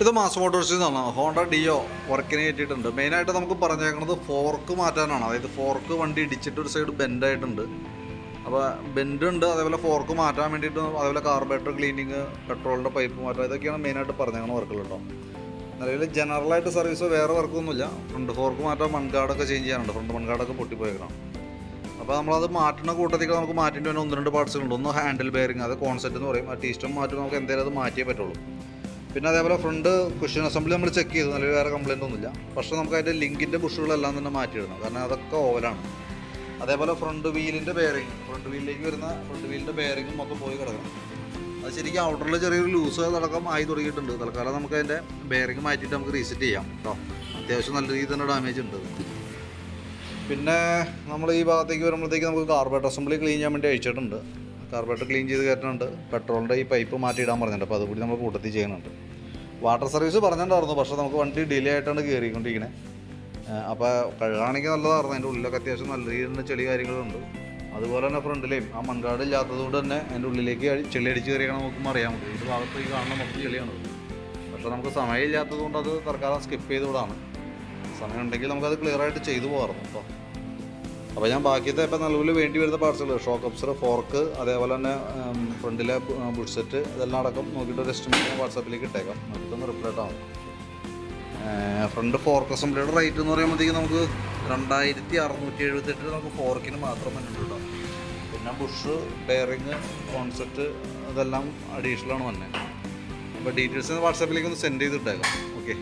ഇത് മാസ് മോട്ടോഴ്സിൽ നിന്നാണ് Honda deo വർക്കിന് കയറ്റിയിട്ടുണ്ട്. മെയിനായിട്ട് നമുക്ക് പറഞ്ഞേക്കുന്നത് ഫോർക്ക് മാറ്റാനാണ്. അതായത് ഫോർക്ക് വണ്ടി ഇടിച്ചിട്ട് ഒരു സൈഡ് ബെൻഡായിട്ടുണ്ട്. അപ്പോൾ ബെൻഡുണ്ട്, അതേപോലെ ഫോർക്ക് മാറ്റാൻ വേണ്ടിയിട്ട്, അതേപോലെ കാർബറേറ്റർ ക്ലീനിങ്, പെട്രോളിൻ്റെ പൈപ്പ് മാറ്റുക, ഇതൊക്കെയാണ് മെയിനായിട്ട് പറഞ്ഞേക്കുന്ന വർക്കുകൾ കേട്ടോ. നിലവിൽ ജനറലായിട്ട് സർവീസ് വേറെ വർക്കൊന്നുമില്ല. ഫ്രണ്ട് ഫോർക്ക് മാറ്റാൻ മൺകാർഡൊക്കെ ചേഞ്ച് ചെയ്യാനുണ്ട്. ഫ്രണ്ട് മൺകാർഡൊക്കെ പൊട്ടിപ്പോയേക്കണം. അപ്പോൾ നമ്മളത് മാറ്റുന്ന കൂട്ടത്തിൽ നമുക്ക് മാറ്റേണ്ടി വരുന്ന 1-2 പാർട്സുകളുണ്ട്. ഒന്ന് ഹാൻഡിൽ ബെയറിങ്, അത് കോൺസെപ്റ്റ് എന്ന് പറയും. ആ ടീസ്റ്റം മാറ്റുമ്പോൾ നമുക്ക് എന്തായാലും അത് മാറ്റിയേ പറ്റുള്ളൂ. പിന്നെ അതേപോലെ ഫ്രണ്ട് കുഷൻ അസംബ്ലി നമ്മൾ ചെക്ക് ചെയ്തു, നല്ല വേറെ കംപ്ലയിൻ്റ് ഒന്നുമില്ല. പക്ഷേ നമുക്ക് അതിൻ്റെ ലിങ്കിൻ്റെ ബുഷുകളെല്ലാം തന്നെ മാറ്റിയിടണം, കാരണം അതൊക്കെ ഓവലാണ്. അതേപോലെ ഫ്രണ്ട് വീലിൻ്റെ ബെയറിങ്, ഫ്രണ്ട് വീലിലേക്ക് വരുന്ന ഫ്രണ്ട് വീലിൻ്റെ ബെയറിങ് മൊത്തം പോയി കിടക്കണം. അത് ശരിക്കും ഔട്ടറിൽ ചെറിയൊരു ലൂസ് അടക്കം ആയി തുടങ്ങിയിട്ടുണ്ട്. തൽക്കാലം നമുക്ക് അതിൻ്റെ ബെയറിങ് മാറ്റിയിട്ട് നമുക്ക് റീസെറ്റ് ചെയ്യാം കേട്ടോ. അത്യാവശ്യം നല്ല രീതിയിൽ തന്നെ ഡാമേജ് ഉണ്ട്. പിന്നെ നമ്മൾ ഈ ഭാഗത്തേക്ക് വരുമ്പോഴത്തേക്ക് നമുക്ക് കാർബറേറ്റർ അസംബ്ലി ക്ലീൻ ചെയ്യാൻ വേണ്ടി അയച്ചിട്ടുണ്ട്. കാർബറേറ്റർ ക്ലീൻ ചെയ്ത് കയറ്റുന്നുണ്ട്. പെട്രോളിൻ്റെ ഈ പൈപ്പ് മാറ്റിയിടാൻ പറഞ്ഞിട്ടുണ്ട്. അപ്പോൾ അതുകൂടി നമ്മൾ കൂട്ടത്തിൽ ചെയ്യുന്നുണ്ട്. വാട്ടർ സർവീസ് പറഞ്ഞിട്ടുണ്ടായിരുന്നു, പക്ഷേ നമുക്ക് വണ്ടി ഡിലേ ആയിട്ടാണ് കയറിക്കൊണ്ടിരിക്കുന്നത്. അപ്പോൾ കഴുകാണെങ്കിൽ നല്ലതായിരുന്നു. അതിൻ്റെ ഉള്ളിലൊക്കെ അത്യാവശ്യം നല്ല രീതിയിൽ ചെളി കാര്യങ്ങളുണ്ട്. അതുപോലെ തന്നെ ഫ്രണ്ടിലെയും ആ മൺകാട് ഇല്ലാത്തതുകൊണ്ട് തന്നെ അതിൻ്റെ ഉള്ളിലേക്ക് ചെളി അടിച്ച് കയറിയാണ് നമുക്കും അറിയാൻ പറ്റും. ഈ ഭാഗത്ത് ഈ കാണുന്ന മൊത്തം ചെളിയാണ്. പക്ഷേ നമുക്ക് സമയമില്ലാത്തതുകൊണ്ട് അത് തൽക്കാലം സ്കിപ്പ് ചെയ്തുകൂടാണ്. സമയം ഉണ്ടെങ്കിൽ നമുക്കത് ക്ലിയറായിട്ട് ചെയ്തു പോകാറുണ്ട് കേട്ടോ. അപ്പോൾ ഞാൻ ബാക്കിയത്തെ ഇപ്പം നിലവിൽ വേണ്ടി വരുന്ന പാർട്സുകൾ, ഷോക്ക് അബ്സർ, ഫോർക്ക്, അതേപോലെ തന്നെ ഫ്രണ്ടിലെ ബുഡ് സെറ്റ്, ഇതെല്ലാം അടക്കം നോക്കിയിട്ട് ഒരു എസ്റ്റിമേറ്റ് വാട്സാപ്പിലേക്ക് ഇട്ടേക്കാം. നമുക്കൊന്ന് റിപ്ലൈ ആവും. ഫ്രണ്ട് ഫോർക്ക് അസംബ്ലിയുടെ റേറ്റ് എന്ന് പറയുമ്പോഴത്തേക്ക് നമുക്ക് 2678 നമുക്ക് ഫോർക്കിന് മാത്രം വന്നിട്ടുണ്ടാവും. പിന്നെ ബുഷ്, ബെയറിങ്, കോൺസെപ്റ്റ് ഇതെല്ലാം അഡീഷണലാണ് വന്നത്. അപ്പോൾ ഡീറ്റെയിൽസ് വാട്സാപ്പിലേക്ക് ഒന്ന് സെൻഡ് ചെയ്തിട്ടേക്കാം. ഓക്കെ.